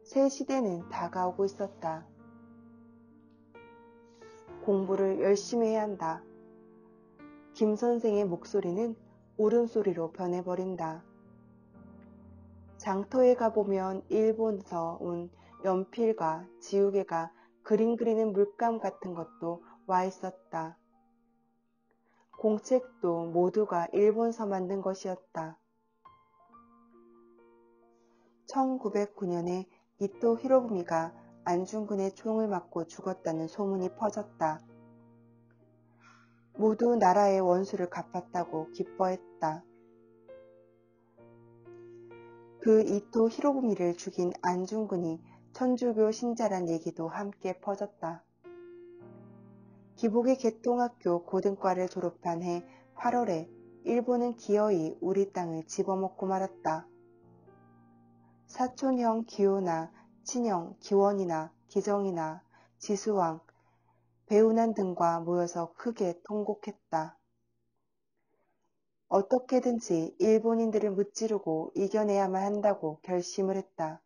새 시대는 다가오고 있었다. 공부를 열심히 해야 한다. 김 선생의 목소리는 울음소리로 변해버린다. 장터에 가보면 일본에서 온 연필과 지우개가 그림 그리는 물감 같은 것도 와 있었다. 공책도 모두가 일본서 만든 것이었다. 1909년에 이토 히로부미가 안중근의 총을 맞고 죽었다는 소문이 퍼졌다. 모두 나라의 원수를 갚았다고 기뻐했다. 그 이토 히로부미를 죽인 안중근이 천주교 신자란 얘기도 함께 퍼졌다. 기복의 개통학교 고등과를 졸업한 해 8월에 일본은 기어이 우리 땅을 집어먹고 말았다. 사촌형 기호나 친형 기원이나 기정이나 지수왕, 배운한 등과 모여서 크게 통곡했다. 어떻게든지 일본인들을 무찌르고 이겨내야만 한다고 결심을 했다.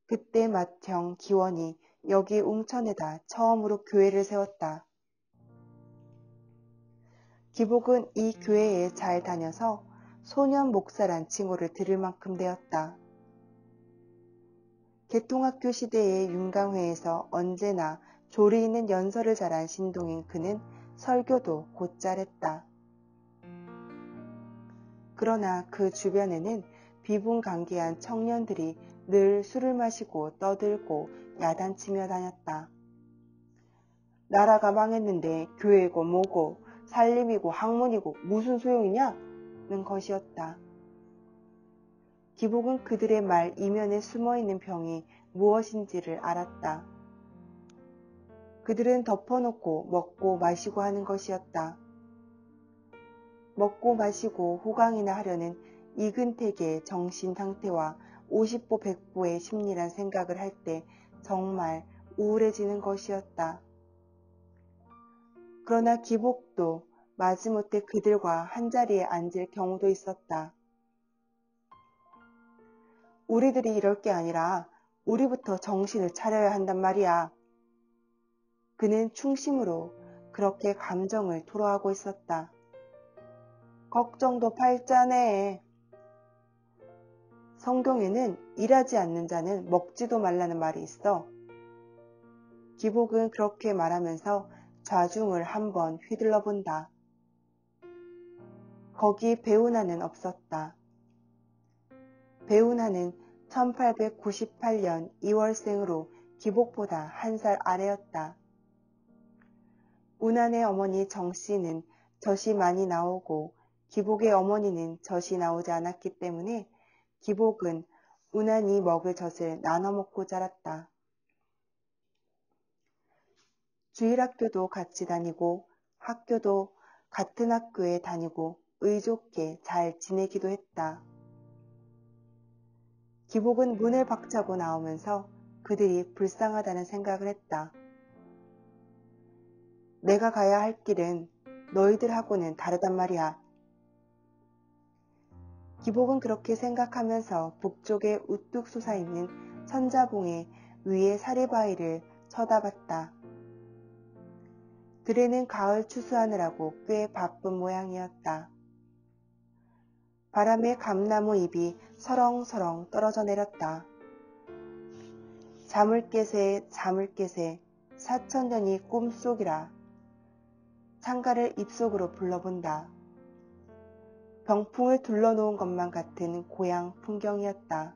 그때 맏형 기원이 여기 웅천에다 처음으로 교회를 세웠다. 기복은 이 교회에 잘 다녀서 소년 목사란 칭호를 들을 만큼 되었다. 개통학교 시대의 윤강회에서 언제나 조리 있는 연설을 잘한 신동인 그는 설교도 곧잘했다. 그러나 그 주변에는 비분강개한 청년들이 늘 술을 마시고 떠들고 야단치며 다녔다. 나라가 망했는데 교회고 뭐고 살림이고 학문이고 무슨 소용이냐는 것이었다. 기복은 그들의 말 이면에 숨어있는 병이 무엇인지를 알았다. 그들은 덮어놓고 먹고 마시고 하는 것이었다. 먹고 마시고 호강이나 하려는 이근택의 정신 상태와 50보 100보의 심리란 생각을 할 때 정말 우울해지는 것이었다. 그러나 기복도 마지못해 그들과 한자리에 앉을 경우도 있었다. 우리들이 이럴 게 아니라 우리부터 정신을 차려야 한단 말이야. 그는 충심으로 그렇게 감정을 토로하고 있었다. 걱정도 팔자네. 성경에는 일하지 않는 자는 먹지도 말라는 말이 있어. 기복은 그렇게 말하면서 좌중을 한번 휘둘러 본다. 거기 배우나는 없었다. 배우나는 1898년 2월생으로 기복보다 1살 아래였다. 운안의 어머니 정씨는 젖이 많이 나오고 기복의 어머니는 젖이 나오지 않았기 때문에 기복은 운안이 먹을 젖을 나눠 먹고 자랐다. 주일학교도 같이 다니고 학교도 같은 학교에 다니고 의좋게 잘 지내기도 했다. 기복은 문을 박차고 나오면서 그들이 불쌍하다는 생각을 했다. 내가 가야 할 길은 너희들하고는 다르단 말이야. 기복은 그렇게 생각하면서 북쪽에 우뚝 솟아있는 천자봉의 위에 사리바위를 쳐다봤다. 들에는 가을 추수하느라고 꽤 바쁜 모양이었다. 바람에 감나무 잎이 서렁서렁 떨어져 내렸다. 잠을 깨세 잠을 깨세 사천년이 꿈속이라. 창가를 입속으로 불러본다. 병풍을 둘러놓은 것만 같은 고향 풍경이었다.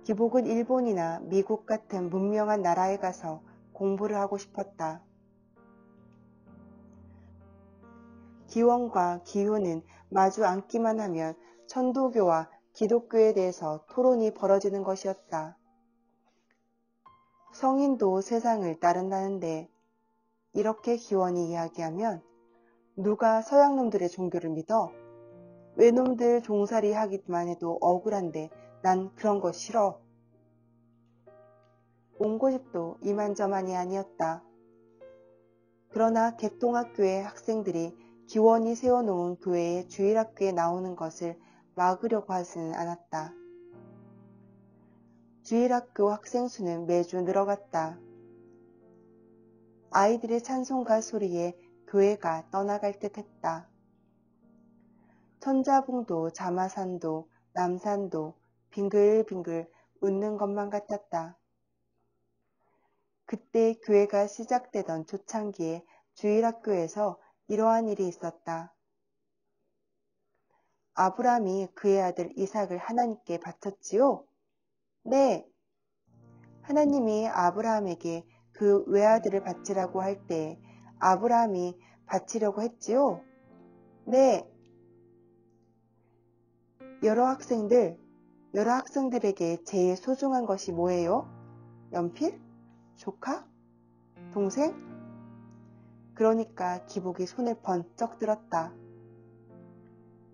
기복은 일본이나 미국 같은 문명한 나라에 가서 공부를 하고 싶었다. 기원과 기효는 마주 앉기만 하면 천도교와 기독교에 대해서 토론이 벌어지는 것이었다. 성인도 세상을 따른다는데 이렇게 기원이 이야기하면 누가 서양놈들의 종교를 믿어? 외놈들 종살이 하기만 해도 억울한데 난 그런 거 싫어. 온 고집도 이만저만이 아니었다. 그러나 개통학교의 학생들이 기원이 세워놓은 교회의 주일학교에 나오는 것을 막으려고 하지는 않았다. 주일학교 학생 수는 매주 늘어갔다. 아이들의 찬송가 소리에 교회가 떠나갈 듯 했다. 천자봉도 자마산도 남산도 빙글빙글 웃는 것만 같았다. 그때 교회가 시작되던 초창기에 주일학교에서 이러한 일이 있었다. 아브라함이 그의 아들 이삭을 하나님께 바쳤지요? 네. 하나님이 아브라함에게 그 외아들을 바치라고 할 때 아브라함이 바치려고 했지요? 네. 여러 학생들에게 제일 소중한 것이 뭐예요? 연필? 조카? 동생? 그러니까 기복이 손을 번쩍 들었다.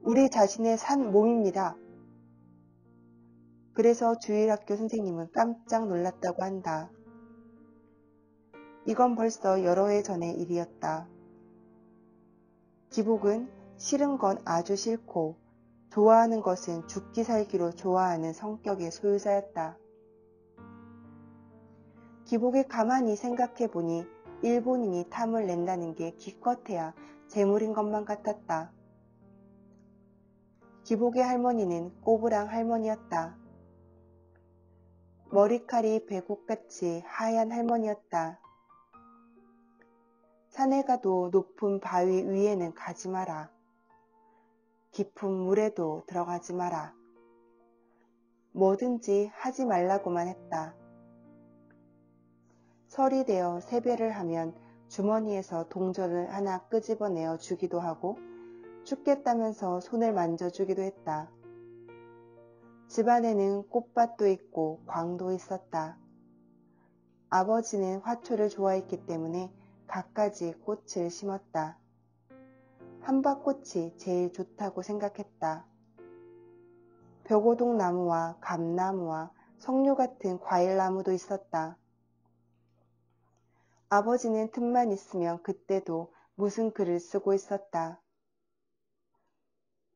우리 자신의 산 몸입니다. 그래서 주일학교 선생님은 깜짝 놀랐다고 한다. 이건 벌써 여러 해 전의 일이었다. 기복은 싫은 건 아주 싫고 좋아하는 것은 죽기 살기로 좋아하는 성격의 소유자였다. 기복이 가만히 생각해보니 일본인이 탐을 낸다는 게 기껏해야 재물인 것만 같았다. 기복의 할머니는 꼬부랑 할머니였다. 머리칼이 배꼽같이 하얀 할머니였다. 산에 가도 높은 바위 위에는 가지 마라. 깊은 물에도 들어가지 마라. 뭐든지 하지 말라고만 했다. 설이 되어 세배를 하면 주머니에서 동전을 하나 끄집어내어 주기도 하고 춥겠다면서 손을 만져주기도 했다. 집안에는 꽃밭도 있고 광도 있었다. 아버지는 화초를 좋아했기 때문에 갖가지 꽃을 심었다. 한박꽃이 제일 좋다고 생각했다. 벽오동 나무와 감나무와 석류 같은 과일나무도 있었다. 아버지는 틈만 있으면 그때도 무슨 글을 쓰고 있었다.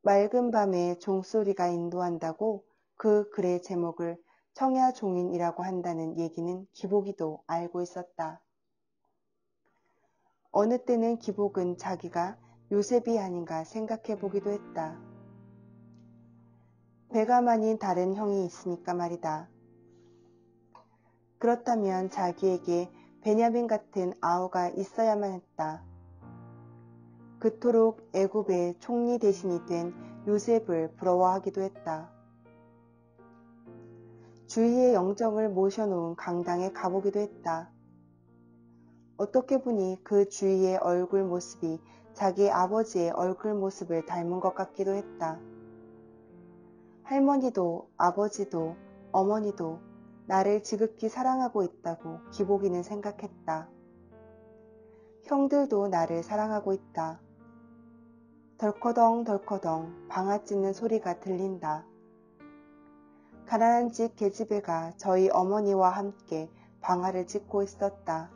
맑은 밤에 종소리가 인도한다고 그 글의 제목을 청야종인이라고 한다는 얘기는 기복이도 알고 있었다. 어느 때는 기복은 자기가 요셉이 아닌가 생각해 보기도 했다. 배가 많이 다른 형이 있으니까 말이다. 그렇다면 자기에게 베냐민 같은 아우가 있어야만 했다. 그토록 애굽의 총리 대신이 된 요셉을 부러워하기도 했다. 주위의 영정을 모셔놓은 강당에 가보기도 했다. 어떻게 보니 그 주위의 얼굴 모습이 자기 아버지의 얼굴 모습을 닮은 것 같기도 했다. 할머니도 아버지도 어머니도 나를 지극히 사랑하고 있다고 기복이는 생각했다. 형들도 나를 사랑하고 있다. 덜커덩 덜커덩 방아 찧는 소리가 들린다. 가난한 집 계집애가 저희 어머니와 함께 방아를 찧고 있었다.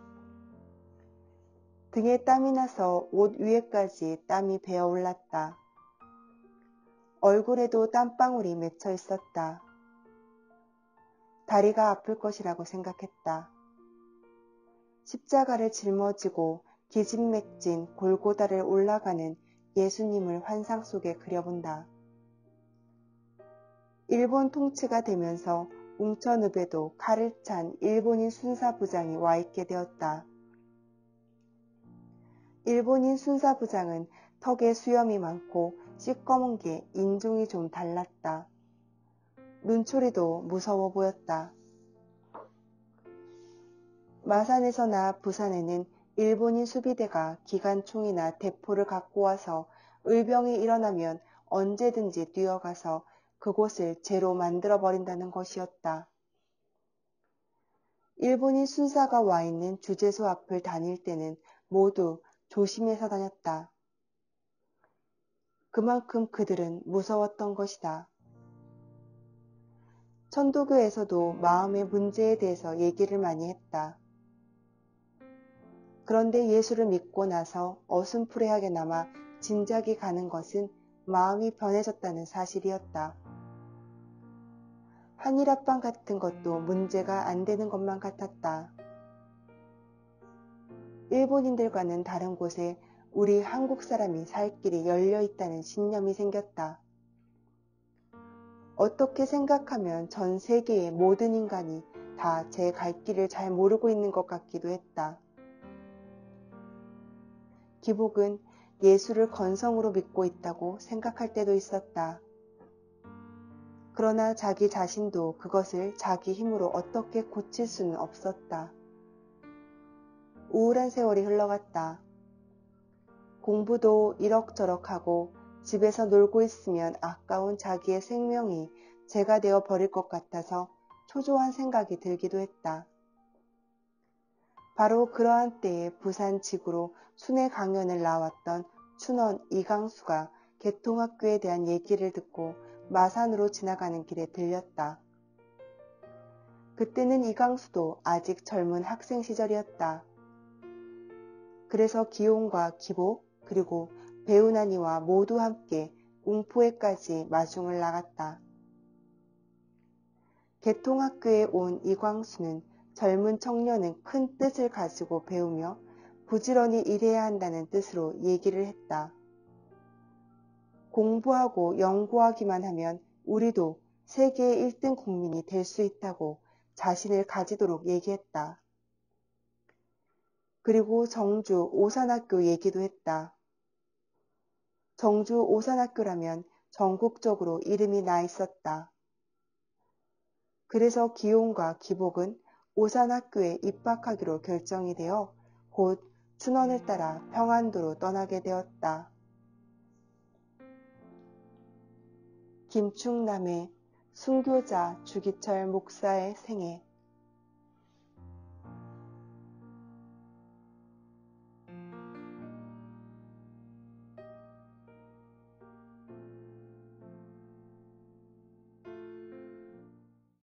등에 땀이 나서 옷 위에까지 땀이 배어올랐다. 얼굴에도 땀방울이 맺혀 있었다. 다리가 아플 것이라고 생각했다. 십자가를 짊어지고 기진맥진 골고다를 올라가는 예수님을 환상 속에 그려본다. 일본 통치가 되면서 웅천읍에도 칼을 찬 일본인 순사부장이 와 있게 되었다. 일본인 순사부장은 턱에 수염이 많고 시꺼먼 게 인종이 좀 달랐다. 눈초리도 무서워 보였다. 마산에서나 부산에는 일본인 수비대가 기관총이나 대포를 갖고 와서 의병이 일어나면 언제든지 뛰어가서 그곳을 제로 만들어버린다는 것이었다. 일본인 순사가 와 있는 주재소 앞을 다닐 때는 모두 조심해서 다녔다. 그만큼 그들은 무서웠던 것이다. 천도교에서도 마음의 문제에 대해서 얘기를 많이 했다. 그런데 예수를 믿고 나서 어슴푸레하게나마 진작이 가는 것은 마음이 변해졌다는 사실이었다. 한일합방 같은 것도 문제가 안 되는 것만 같았다. 일본인들과는 다른 곳에 우리 한국 사람이 살 길이 열려 있다는 신념이 생겼다. 어떻게 생각하면 전 세계의 모든 인간이 다 제 갈 길을 잘 모르고 있는 것 같기도 했다. 기복은 예수를 건성으로 믿고 있다고 생각할 때도 있었다. 그러나 자기 자신도 그것을 자기 힘으로 어떻게 고칠 수는 없었다. 우울한 세월이 흘러갔다. 공부도 이럭저럭 하고 집에서 놀고 있으면 아까운 자기의 생명이 죄가 되어 버릴 것 같아서 초조한 생각이 들기도 했다. 바로 그러한 때에 부산 지구로 순회 강연을 나왔던 춘원 이강수가 개통학교에 대한 얘기를 듣고 마산으로 지나가는 길에 들렸다. 그때는 이강수도 아직 젊은 학생 시절이었다. 그래서 기용과 기복 그리고 배우나니와 모두 함께 웅포에까지 마중을 나갔다. 개통학교에 온 이광수는 젊은 청년은 큰 뜻을 가지고 배우며 부지런히 일해야 한다는 뜻으로 얘기를 했다. 공부하고 연구하기만 하면 우리도 세계의 1등 국민이 될 수 있다고 자신을 가지도록 얘기했다. 그리고 정주 오산학교 얘기도 했다. 정주 오산학교라면 전국적으로 이름이 나 있었다. 그래서 기용과 기복은 오산학교에 입학하기로 결정이 되어 곧 춘원을 따라 평안도로 떠나게 되었다. 김충남의 순교자 주기철 목사의 생애